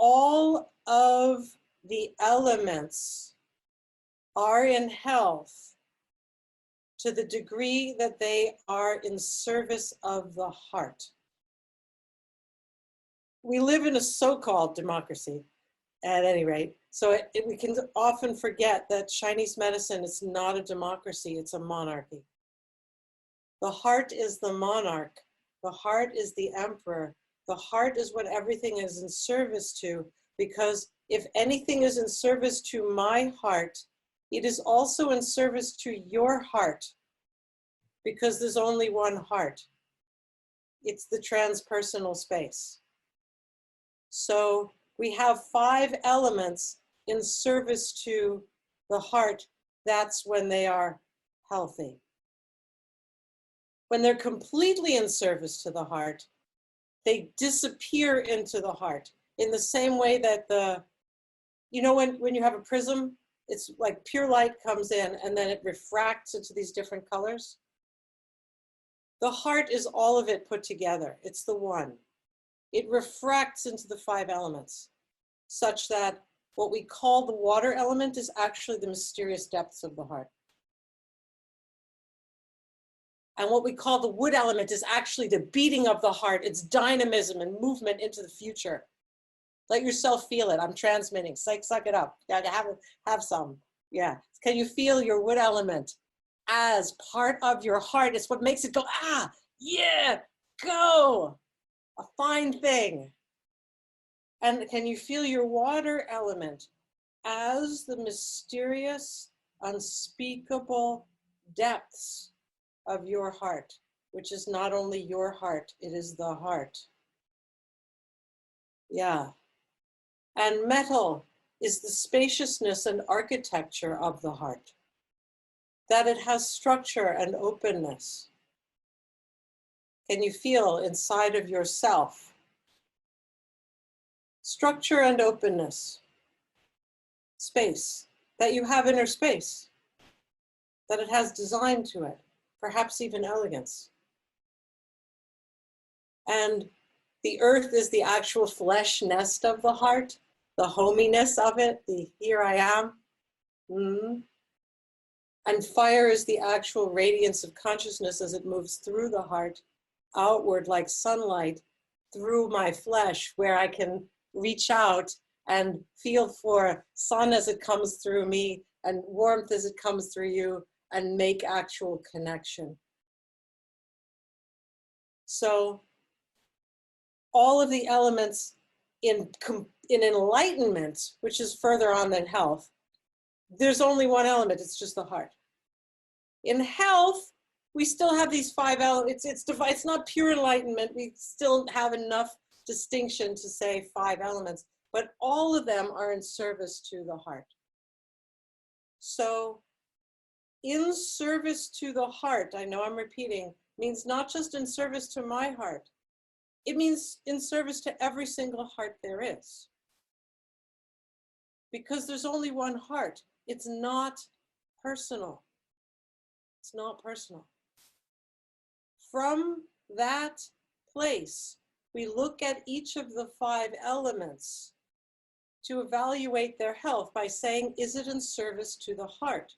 all of the elements are in health to the degree that they are in service of the heart. We live in a so-called democracy, at any rate. So we can often forget that Chinese medicine is not a democracy, it's a monarchy. The heart is the monarch. The heart is the emperor. The heart is what everything is in service to, because if anything is in service to my heart, it is also in service to your heart, because there's only one heart. It's the transpersonal space. So we have 5 elements in service to the heart. That's when they are healthy. When they're completely in service to the heart, they disappear into the heart in the same way that you know, when you have a prism, it's like pure light comes in and then it refracts into these different colors. The heart is all of it put together. It's the one. It refracts into the 5 elements, such that what we call the water element is actually the mysterious depths of the heart. And what we call the wood element is actually the beating of the heart, its dynamism and movement into the future. Let yourself feel it. I'm transmitting. Suck it up. Have some. Yeah. Can you feel your wood element as part of your heart? It's what makes it go, ah, yeah, go. A fine thing. And can you feel your water element as the mysterious, unspeakable depths of your heart, which is not only your heart, it is the heart. Yeah. And metal is the spaciousness and architecture of the heart, that it has structure and openness. Can you feel inside of yourself structure and openness, space, that you have inner space, that it has design to it, perhaps even elegance. And the earth is the actual flesh nest of the heart, the hominess of it, the here I am. And fire is the actual radiance of consciousness as it moves through the heart, outward like sunlight through my flesh, where I can reach out and feel for sun as it comes through me and warmth as it comes through you and make actual connection. So all of the elements in enlightenment, which is further on than health, there's only one element, it's just the heart. In health, we still have these 5 elements. It's not pure enlightenment. We still have enough distinction to say 5 elements, but all of them are in service to the heart. So in service to the heart, I know I'm repeating, means not just in service to my heart. It means in service to every single heart there is. Because there's only one heart. It's not personal. It's not personal. From that place, we look at each of the 5 elements to evaluate their health by saying, is it in service to the heart?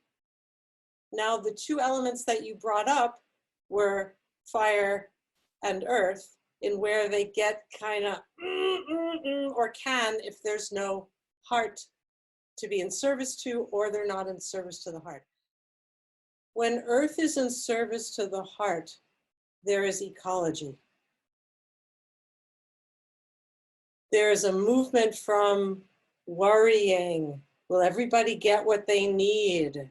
Now, the 2 elements that you brought up were fire and earth, in where they get kind of or can if there's no heart to be in service to, or they're not in service to the heart. When earth is in service to the heart, there is ecology. There is a movement from worrying. Will everybody get what they need?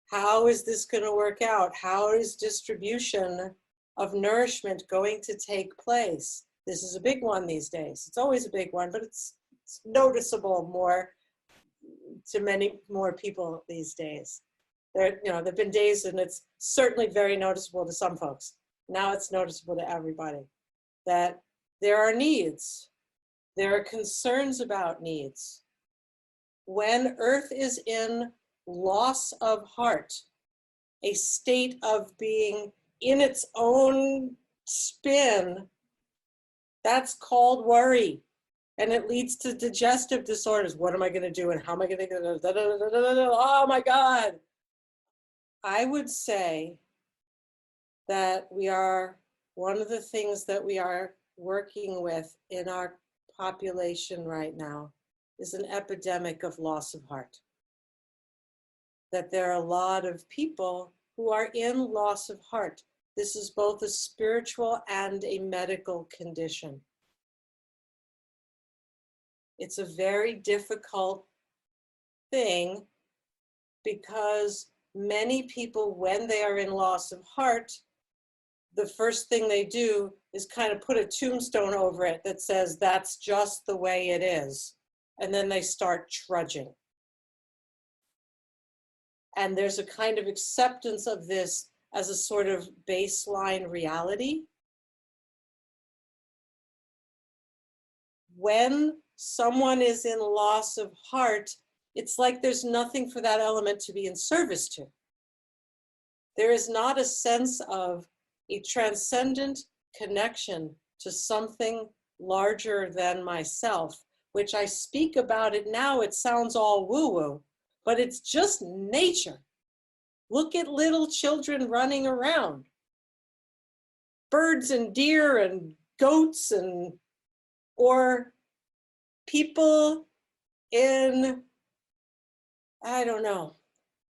How is this going to work out? How is distribution of nourishment going to take place? This is a big one these days. It's always a big one, but it's noticeable more to many more people these days. There've been days and it's certainly very noticeable to some folks. Now it's noticeable to everybody that there are needs. There are concerns about needs. When earth is in loss of heart, a state of being in its own spin, that's called worry. And it leads to digestive disorders. What am I going to do? And how am I going to do? Oh my God. I would say that one of the things that we are working with in our population right now is an epidemic of loss of heart. That there are a lot of people who are in loss of heart. This is both a spiritual and a medical condition. It's a very difficult thing because many people, when they are in loss of heart, the first thing they do is kind of put a tombstone over it that says, that's just the way it is. And then they start trudging. And there's a kind of acceptance of this as a sort of baseline reality. When someone is in loss of heart, it's like there's nothing for that element to be in service to. There is not a sense of a transcendent connection to something larger than myself, which I speak about it now, it sounds all woo-woo, but it's just nature. Look at little children running around. Birds and deer and goats or people in, I don't know.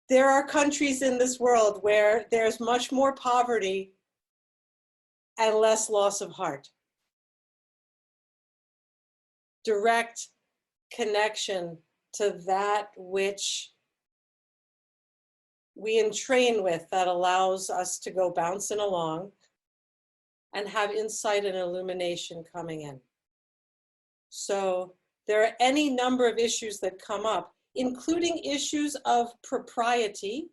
There are countries in this world where there's much more poverty and less loss of heart. Direct connection to that which we entrain with that allows us to go bouncing along and have insight and illumination coming in. So there are any number of issues that come up, including issues of propriety,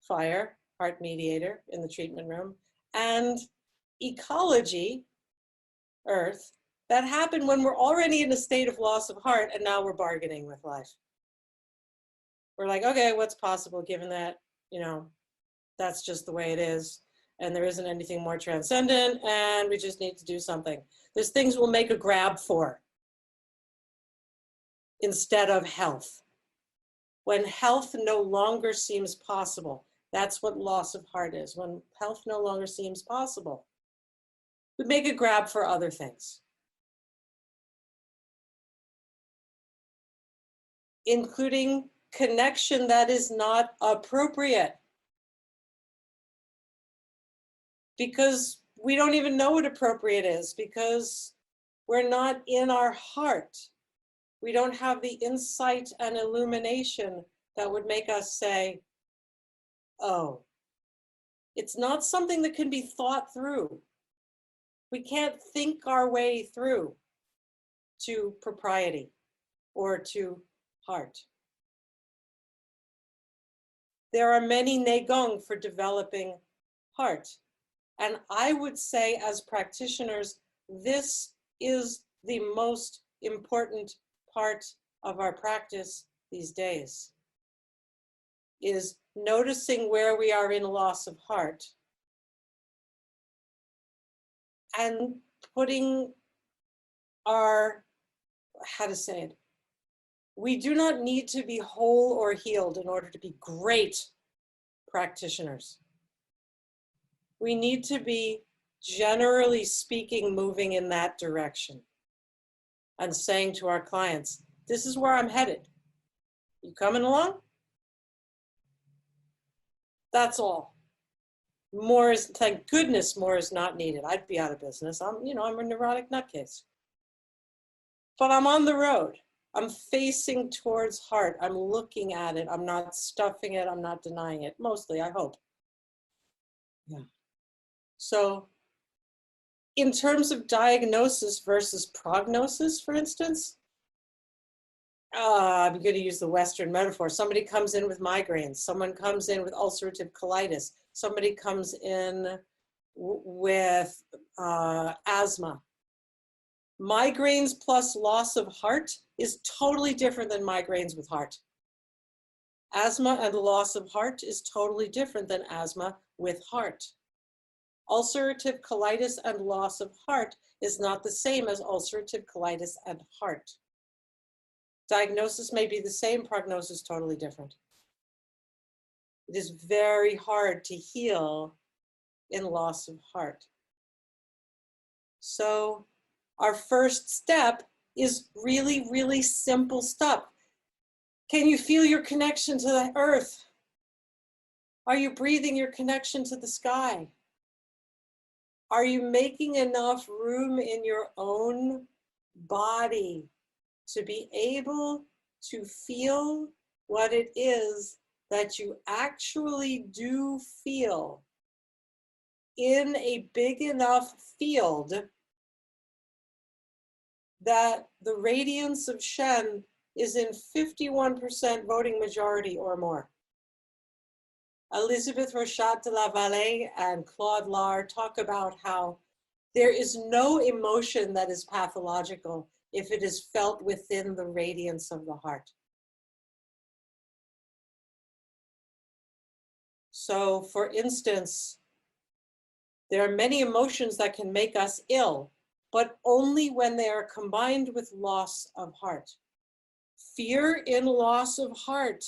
fire, heart mediator in the treatment room, and ecology, earth, that happen when we're already in a state of loss of heart and now we're bargaining with life. We're like, okay, what's possible given that, that's just the way it is and there isn't anything more transcendent and we just need to do something. There's things we'll make a grab for instead of health. When health no longer seems possible, that's what loss of heart is. When health no longer seems possible, we make a grab for other things, including connection that is not appropriate. Because we don't even know what appropriate is, because we're not in our heart. We don't have the insight and illumination that would make us say, oh, it's not something that can be thought through. We can't think our way through to propriety or to heart. There are many negong for developing heart. And I would say as practitioners, this is the most important part of our practice these days, is noticing where we are in loss of heart and putting our, we do not need to be whole or healed in order to be great practitioners. We need to be, generally speaking, moving in that direction and saying to our clients, this is where I'm headed. You coming along? That's all. More is, thank goodness, more is not needed. I'd be out of business. I'm a neurotic nutcase. But I'm on the road. I'm facing towards heart. I'm looking at it. I'm not stuffing it. I'm not denying it. Mostly, I hope. Yeah. So in terms of diagnosis versus prognosis, for instance, I'm going to use the Western metaphor. Somebody comes in with migraines. Someone comes in with ulcerative colitis. Somebody comes in with asthma. Migraines plus loss of heart is totally different than migraines with heart. Asthma and loss of heart is totally different than asthma with heart. Ulcerative colitis and loss of heart is not the same as ulcerative colitis and heart. Diagnosis may be the same, prognosis totally different. It is very hard to heal in loss of heart. So our first step is really, really simple stuff. Can you feel your connection to the earth? Are you breathing your connection to the sky? Are you making enough room in your own body to be able to feel what it is that you actually do feel in a big enough field that the radiance of Shen is in 51% voting majority or more? Elizabeth Rochat de la Vallée and Claude Lard talk about how there is no emotion that is pathological if it is felt within the radiance of the heart. So, for instance, there are many emotions that can make us ill, but only when they are combined with loss of heart. Fear in loss of heart,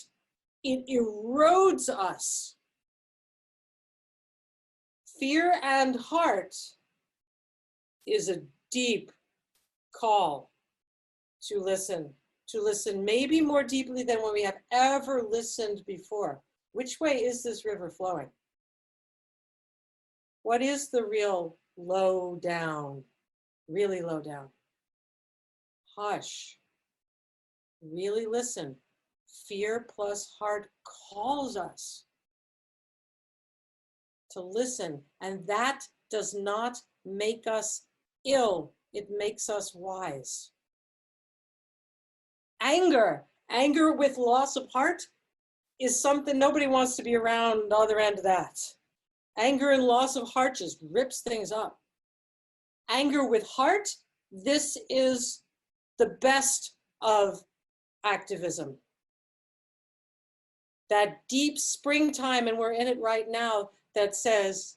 it erodes us. Fear and heart is a deep call to listen maybe more deeply than when we have ever listened before. Which way is this river flowing? What is the real low down, really low down? Hush, really listen. Fear plus heart calls us to listen, and that does not make us ill. It makes us wise. Anger with loss of heart is something nobody wants to be around the other end of that. Anger and loss of heart just rips things up. Anger with heart, this is the best of activism. That deep springtime, and we're in it right now, that says,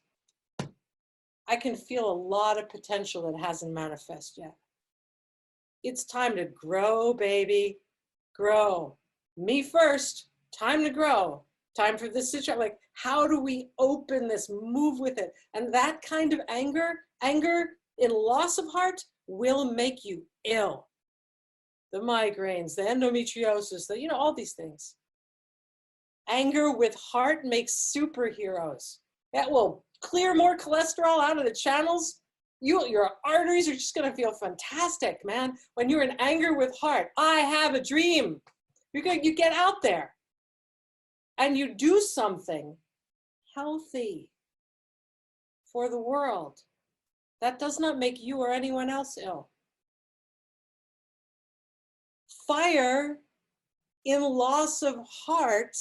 I can feel a lot of potential that hasn't manifested yet. It's time to grow, baby, grow. Me first, time to grow. Time for this situation. Like, how do we open this, move with it? And that kind of anger in loss of heart will make you ill. The migraines, the endometriosis, all these things. Anger with heart makes superheroes. That will clear more cholesterol out of the channels. Your arteries are just gonna feel fantastic, man. When you're in anger with heart, I have a dream. You get out there and you do something healthy for the world. That does not make you or anyone else ill. Fire in loss of heart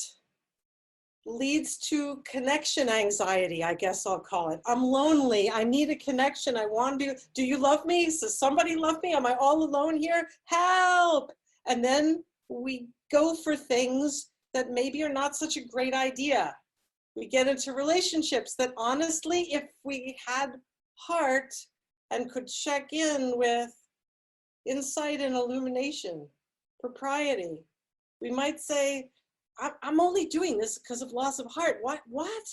leads to connection anxiety, I guess I'll call it. I'm lonely, I need a connection, I want to be, do you love me? Does somebody love me? Am I all alone here? Help! And then we go for things that maybe are not such a great idea. We get into relationships that honestly, if we had heart and could check in with insight and illumination, propriety, we might say, I'm only doing this because of loss of heart. What?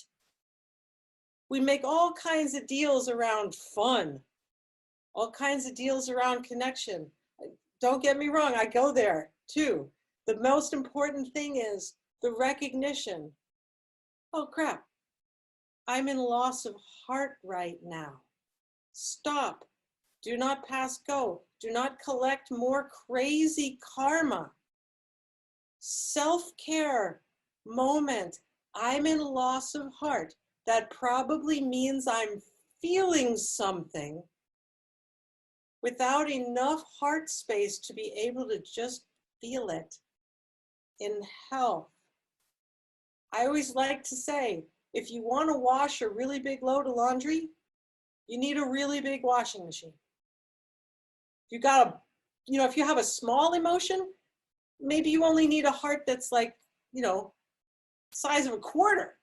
We make all kinds of deals around fun, all kinds of deals around connection. Don't get me wrong, I go there too. The most important thing is the recognition. Oh crap, I'm in loss of heart right now. Stop, do not pass go. Do not collect more crazy karma. Self-care moment. I'm in loss of heart. That probably means I'm feeling something without enough heart space to be able to just feel it in health. I always like to say, if you want to wash a really big load of laundry, you need a really big washing machine. If if you have a small emotion, maybe you only need a heart that's like, size of a quarter.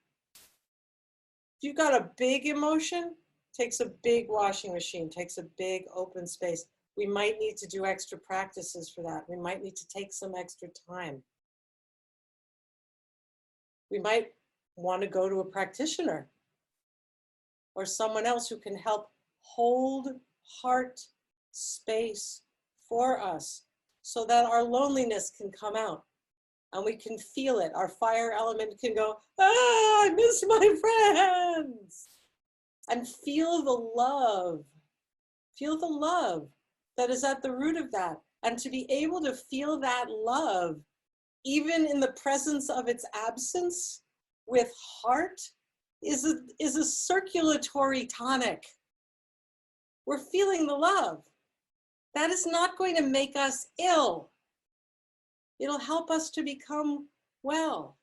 If you've got a big emotion, takes a big washing machine, takes a big open space. We might need to do extra practices for that. We might need to take some extra time. We might want to go to a practitioner or someone else who can help hold heart space for us so that our loneliness can come out and we can feel it. Our fire element can go, ah, I miss my friends, and feel the love that is at the root of that. And to be able to feel that love, even in the presence of its absence, with heart, is a circulatory tonic. We're feeling the love. That is not going to make us ill. It'll help us to become well.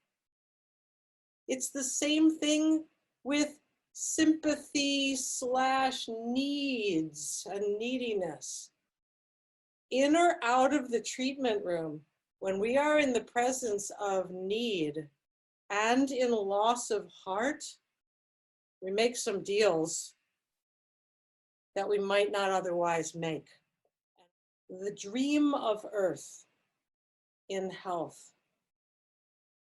It's the same thing with sympathy / needs and neediness. In or out of the treatment room, when we are in the presence of need and in loss of heart, we make some deals that we might not otherwise make. The dream of Earth in health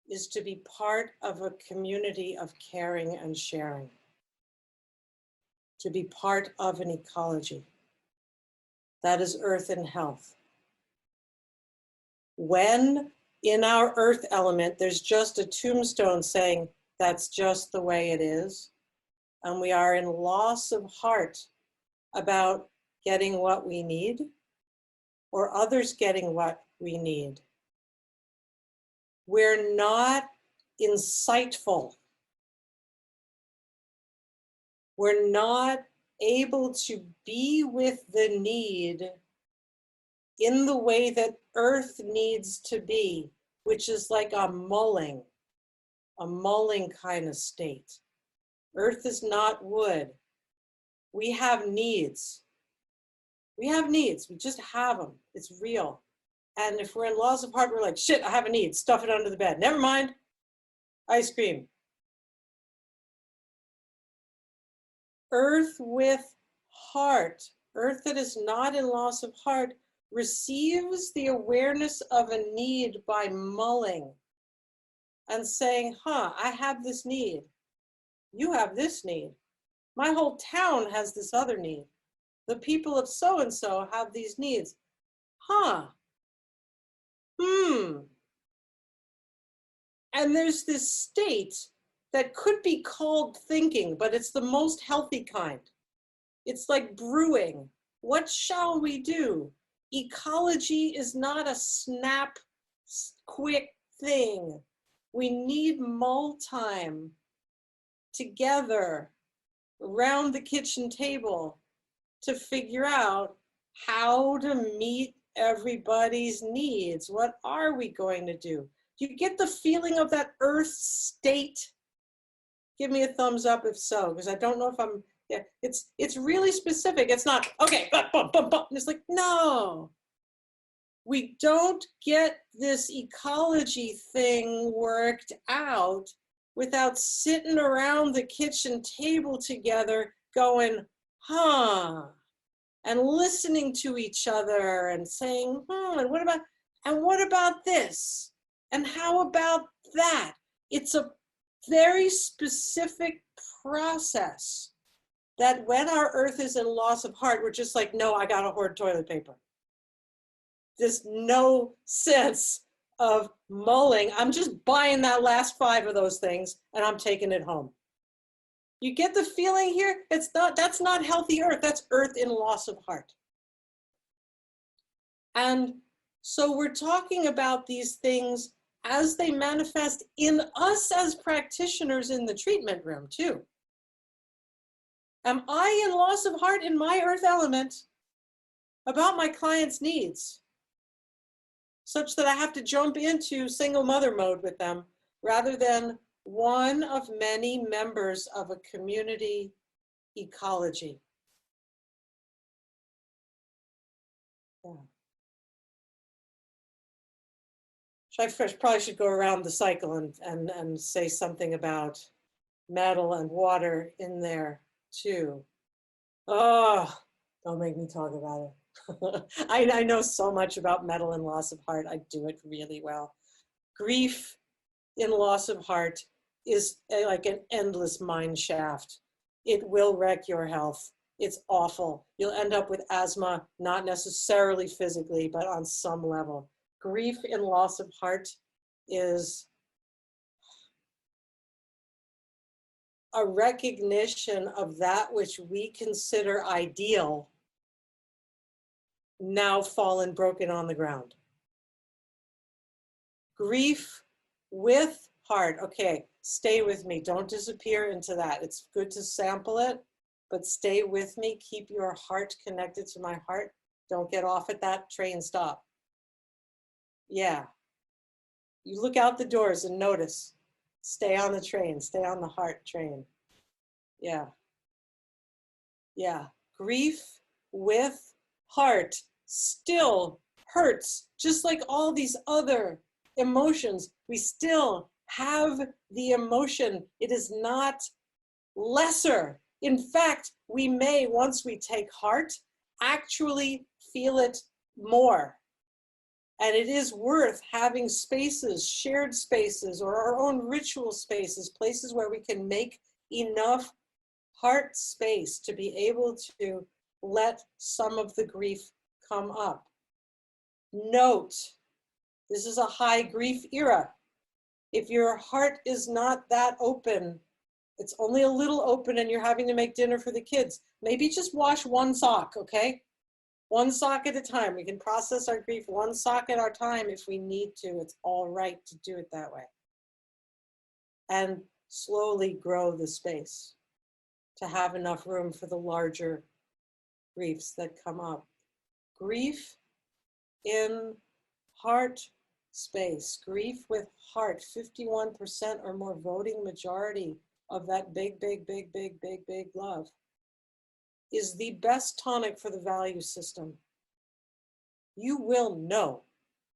is to be part of a community of caring and sharing, to be part of an ecology. That is Earth in health. When in our Earth element, there's just a tombstone saying that's just the way it is, and we are in loss of heart about getting what we need or others getting what we need, we're not insightful. We're not able to be with the need in the way that Earth needs to be, which is like a mulling kind of state. Earth is not wood. We have needs. We have needs, we just have them, it's real. And if we're in laws of heart, we're like, shit, I have a need, stuff it under the bed. Never mind, ice cream. Earth with heart, Earth that is not in loss of heart, receives the awareness of a need by mulling and saying, I have this need. You have this need. My whole town has this other need. The people of so-and-so have these needs. And there's this state that could be called thinking, but it's the most healthy kind. It's like brewing. What shall we do? Ecology is not a snap, quick thing. We need mull time together around the kitchen table to figure out how to meet everybody's needs. What are we going to do? Do you get the feeling of that Earth state? Give me a thumbs up if so, because I don't know if I'm, yeah, it's really specific. It's not, okay, bum, bum, bum. It's like, no. We don't get this ecology thing worked out without sitting around the kitchen table together going, and listening to each other and saying, and what about this? And how about that? It's a very specific process that when our Earth is in loss of heart, we're just like, no, I gotta hoard toilet paper. There's no sense of mulling. I'm just buying that last 5 of those things and I'm taking it home. You get the feeling here? That's not healthy Earth, that's Earth in loss of heart. And so we're talking about these things as they manifest in us as practitioners in the treatment room too. Am I in loss of heart in my Earth element about my client's needs, such that I have to jump into single mother mode with them rather than one of many members of a community ecology? Yeah. I probably should go around the cycle and say something about metal and water in there too. Oh, don't make me talk about it. I know so much about metal and loss of heart. I do it really well. Grief in loss of heart is like an endless mine shaft. It will wreck your health. It's awful. You'll end up with asthma, not necessarily physically, but on some level. Grief in loss of heart is a recognition of that which we consider ideal now fallen broken on the ground. Grief with heart. Okay, stay with me. Don't disappear into that. It's good to sample it, but stay with me. Keep your heart connected to my heart. Don't get off at that train stop. Yeah. You look out the doors and notice. Stay on the train. Stay on the heart train. Yeah. Yeah. Grief with heart still hurts, just like all these other emotions. We still have the emotion. It is not lesser. In fact, we may, once we take heart, actually feel it more. And it is worth having spaces, shared spaces, or our own ritual spaces, places where we can make enough heart space to be able to let some of the grief come up. Note, this is a high grief era. If your heart is not that open, it's only a little open and you're having to make dinner for the kids, maybe just wash one sock, okay? One sock at a time. We can process our grief one sock at our time if we need to. It's all right to do it that way. And slowly grow the space to have enough room for the larger griefs that come up. Grief in heart space, grief with heart, 51% or more voting majority of that big, big, big, big, big, big love is the best tonic for the value system. You will know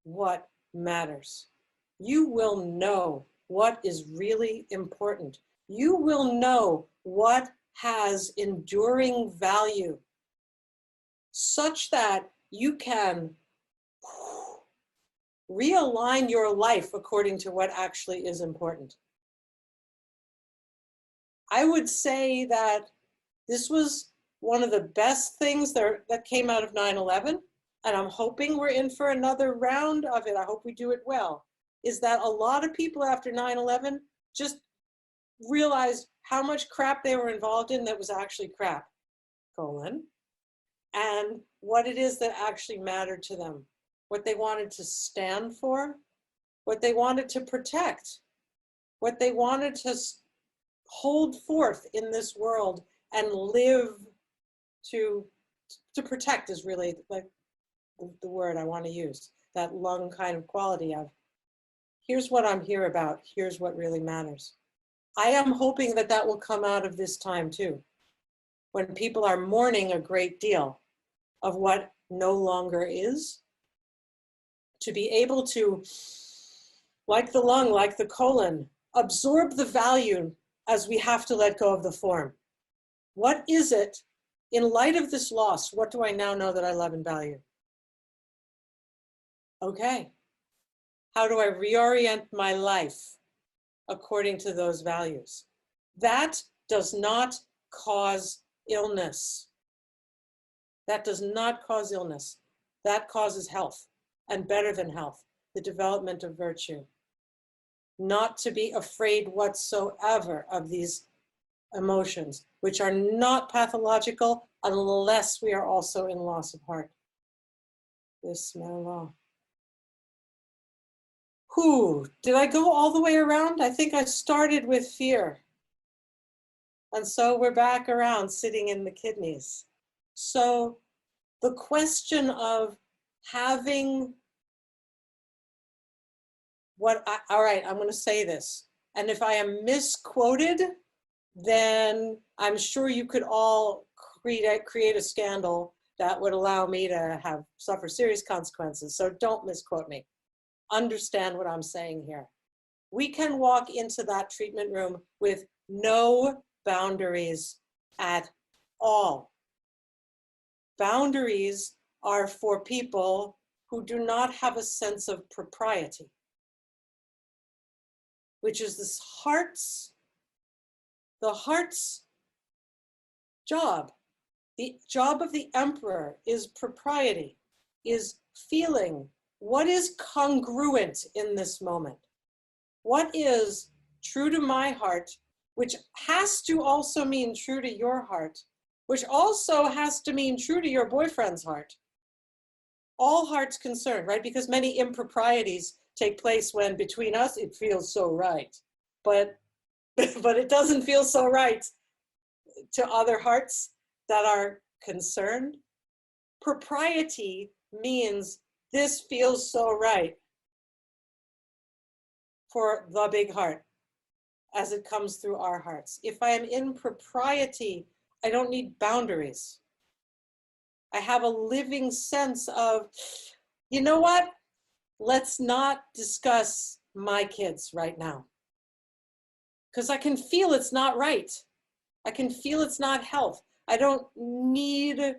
what matters. You will know what is really important. You will know what has enduring value such that you can realign your life according to what actually is important. I would say that this was one of the best things that came out of 9/11, and I'm hoping we're in for another round of it. I hope we do it well, is that a lot of people after 9/11 just realized how much crap they were involved in that was actually crap, and what it is that actually mattered to them, what they wanted to stand for, what they wanted to protect, what they wanted to hold forth in this world and live to protect is really like the word I want to use, that lung kind of quality of, here's what I'm here about, here's what really matters. I am hoping that that will come out of this time too, when people are mourning a great deal of what no longer is, to be able to, like the lung, like the colon, absorb the value as we have to let go of the form. What is it, in light of this loss, what do I now know that I love and value? Okay, how do I reorient my life according to those values? That does not cause illness. That does not cause illness. That causes health, and better than health, the development of virtue. Not to be afraid whatsoever of these emotions, which are not pathological unless we are also in loss of heart. Bismillah. Whew, did I go all the way around? I think I started with fear. And so we're back around sitting in the kidneys. So the question of having all right, I'm going to say this. And if I am misquoted, then I'm sure you could all create a scandal that would allow me to suffer serious consequences. So don't misquote me. Understand what I'm saying here. We can walk into that treatment room with no boundaries at all. Boundaries are for people who do not have a sense of propriety, which is the heart's job. The job of the emperor is propriety, is feeling what is congruent in this moment. What is true to my heart, which has to also mean true to your heart, which also has to mean true to your boyfriend's heart. All hearts concerned, right? Because many improprieties take place when between us, it feels so right. But it doesn't feel so right to other hearts that are concerned. Propriety means this feels so right for the big heart as it comes through our hearts. If I am in propriety, I don't need boundaries. I have a living sense of, you know what? Let's not discuss my kids right now. Because I can feel it's not right. I can feel it's not health. I don't need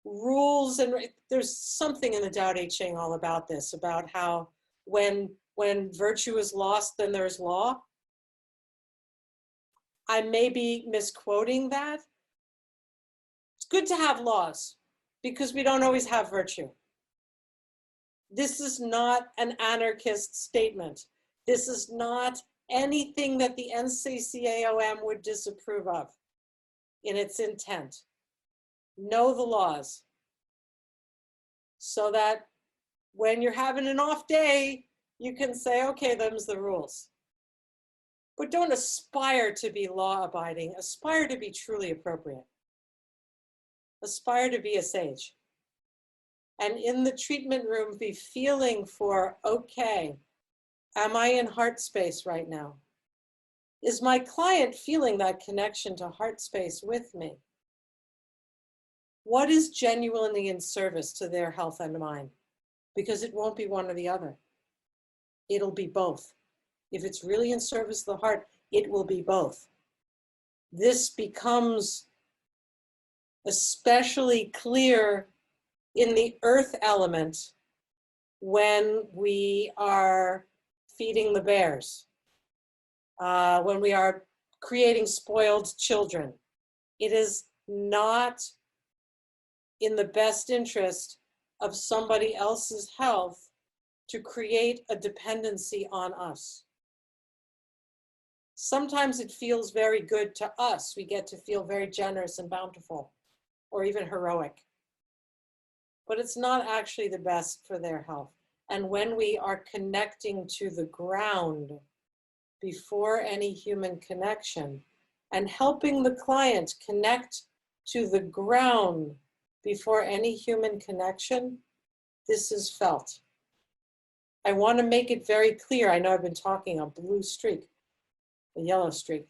rules. And there's something in the Tao Te Ching all about this, about how when virtue is lost, then there's law. I may be misquoting that. It's good to have laws because we don't always have virtue. This is not an anarchist statement. This is not anything that the NCCAOM would disapprove of in its intent. Know the laws so that when you're having an off day, you can say, okay, them's the rules. But don't aspire to be law-abiding. Aspire to be truly appropriate. Aspire to be a sage. And in the treatment room, be feeling for, okay, am I in heart space right now? Is my client feeling that connection to heart space with me? What is genuinely in service to their health and mine? Because it won't be one or the other. It'll be both. If it's really in service of the heart, it will be both. This becomes especially clear in the earth element when we are feeding the bears, when we are creating spoiled children. It is not in the best interest of somebody else's health to create a dependency on us. Sometimes it feels very good to us. We get to feel very generous and bountiful, or even heroic. But it's not actually the best for their health. And when we are connecting to the ground before any human connection, and helping the client connect to the ground before any human connection, this is felt. I want to make it very clear, I know I've been talking a blue streak, a yellow streak,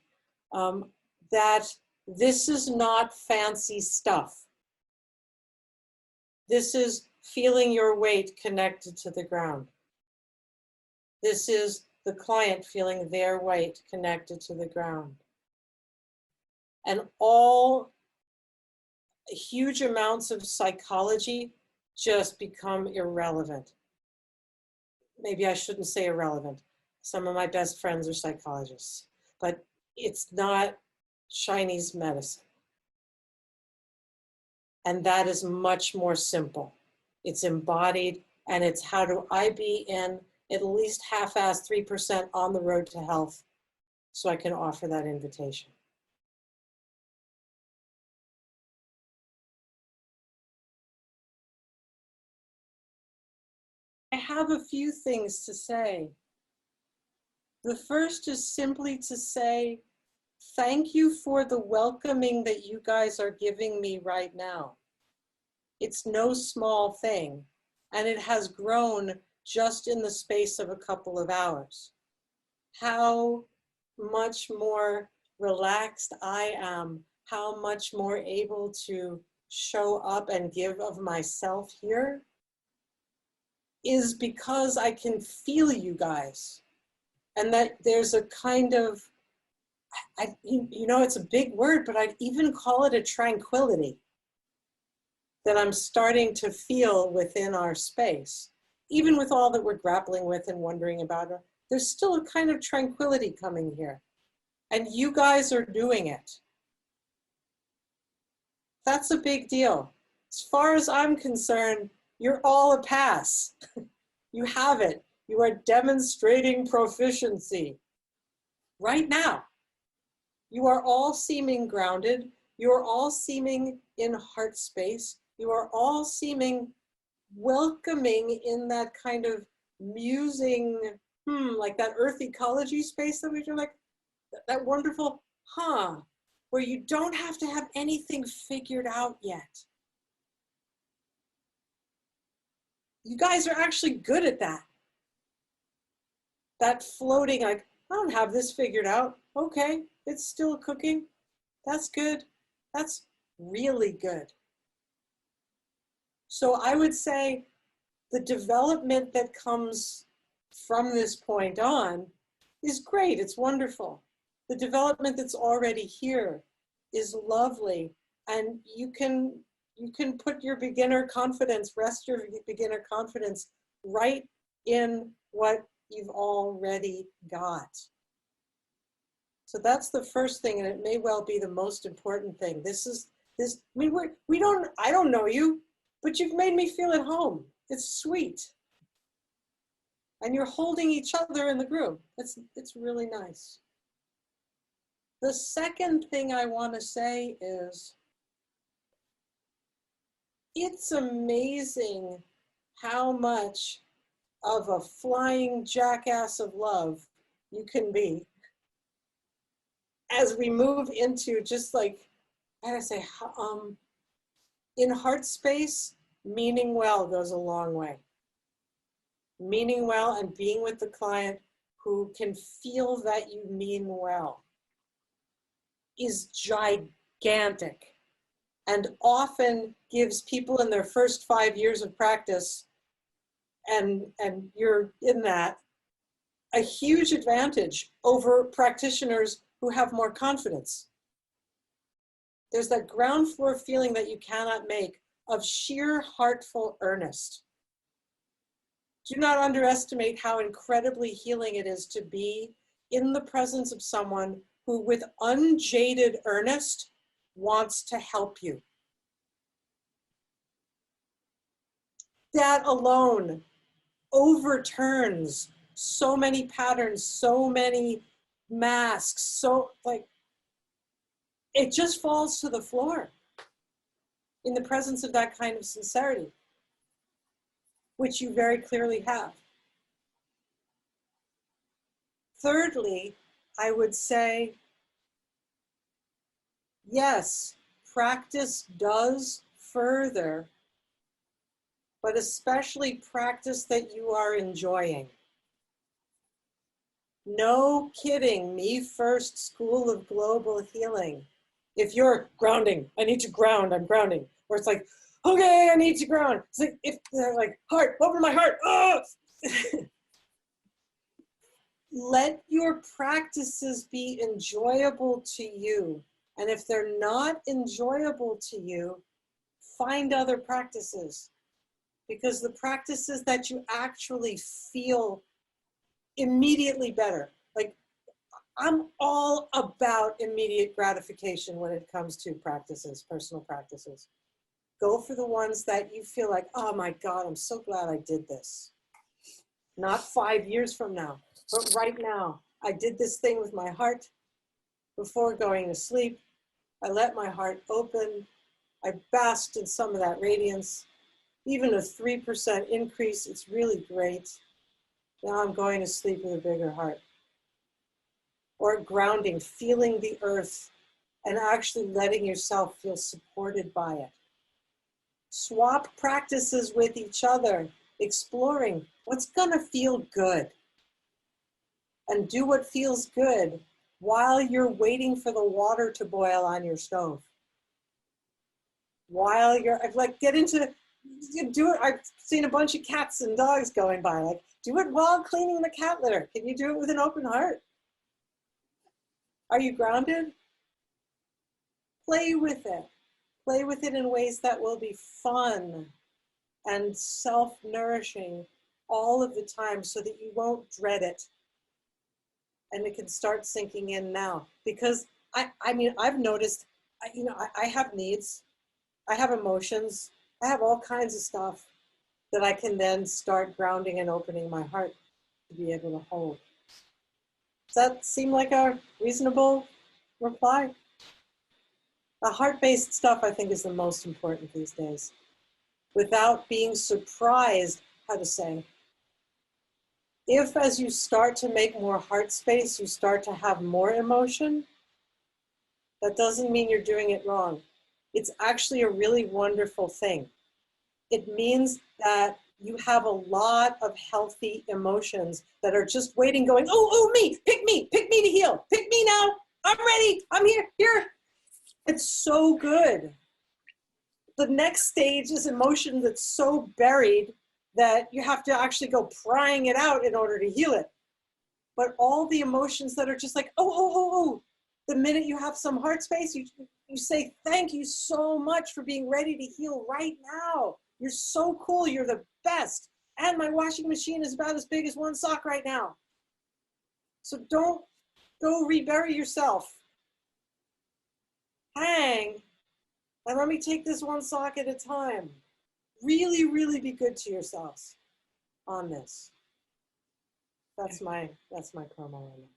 that this is not fancy stuff. This is feeling your weight connected to the ground. This is the client feeling their weight connected to the ground. And all huge amounts of psychology just become irrelevant. Maybe I shouldn't say irrelevant. Some of my best friends are psychologists, but it's not Chinese medicine. And that is much more simple. It's embodied, and it's how do I be in at least half-assed 3% on the road to health so I can offer that invitation. I have a few things to say. The first is simply to say, thank you for the welcoming that you guys are giving me right now. It's no small thing, and it has grown just in the space of a couple of hours. How much more relaxed I am, how much more able to show up and give of myself here is because I can feel you guys. And that there's a kind of, you know, it's a big word, but I'd even call it a tranquility that I'm starting to feel within our space. Even with all that we're grappling with and wondering about, there's still a kind of tranquility coming here. And you guys are doing it. That's a big deal. As far as I'm concerned, you're all a pass. You have it. You are demonstrating proficiency right now. You are all seeming grounded. You are all seeming in heart space. You are all seeming welcoming in that kind of musing, like that earth ecology space that we do, like that wonderful, where you don't have to have anything figured out yet. You guys are actually good at that. That floating, like, I don't have this figured out. Okay, it's still cooking. That's good. That's really good. So I would say the development that comes from this point on is great. It's wonderful. The development that's already here is lovely. And you can put your beginner confidence, rest your beginner confidence right in what you've already got. So that's the first thing, and it may well be the most important thing. I mean, I don't know you, but you've made me feel at home. It's sweet. And you're holding each other in the group. It's really nice. The second thing I want to say is, it's amazing how much of a flying jackass of love you can be as we move into just like, I gotta say, in heart space, meaning well goes a long way. Meaning well and being with the client who can feel that you mean well is gigantic, and often gives people in their first 5 years of practice, and you're in that, a huge advantage over practitioners who have more confidence. There's that ground floor feeling that you cannot make of sheer heartful earnest. Do not underestimate how incredibly healing it is to be in the presence of someone who, with unjaded earnest, wants to help you. That alone overturns so many patterns, so many masks, so like, it just falls to the floor in the presence of that kind of sincerity, which you very clearly have. Thirdly, I would say, yes, practice does further, but especially practice that you are enjoying. No kidding, me first school of global healing. If you're grounding, I need to ground, I'm grounding. Or it's like, okay, I need to ground. It's like, if they're like, heart, open my heart. Oh! Let your practices be enjoyable to you. And if they're not enjoyable to you, find other practices. Because the practices that you actually feel immediately better. Like, I'm all about immediate gratification when it comes to practices, personal practices. Go for the ones that you feel like, oh my God, I'm so glad I did this. Not 5 years from now, but right now. I did this thing with my heart before going to sleep. I let my heart open. I basked in some of that radiance. Even a 3% increase, it's really great. Now I'm going to sleep with a bigger heart. Or grounding, feeling the earth and actually letting yourself feel supported by it. Swap practices with each other, exploring what's gonna feel good. And do what feels good while you're waiting for the water to boil on your stove. While you're, like, get into, do it. I've seen a bunch of cats and dogs going by, like, do it while cleaning the cat litter. Can you do it with an open heart? Are you grounded? Play with it. play with it in ways that will be fun and self-nourishing all of the time so that you won't dread it. And it can start sinking in now. Because I mean, I've noticed, I have needs, I have emotions, I have all kinds of stuff that I can then start grounding and opening my heart to be able to hold. Does that seem like a reasonable reply? The heart-based stuff, I think, is the most important these days. Without being surprised, how to say, if as you start to make more heart space, you start to have more emotion, that doesn't mean you're doing it wrong. It's actually a really wonderful thing. It means that you have a lot of healthy emotions that are just waiting, going, oh, me to heal. Pick me now. I'm ready. I'm here. It's so good. The next stage is emotion that's so buried that you have to actually go prying it out in order to heal it. But all the emotions that are just like, oh, the minute you have some heart space, you say, thank you so much for being ready to heal right now. You're so cool, you're the best. And my washing machine is about as big as one sock right now. So don't go rebury yourself. Hang, and let me take this one sock at a time. Really, really be good to yourselves on this. That's my promo on it.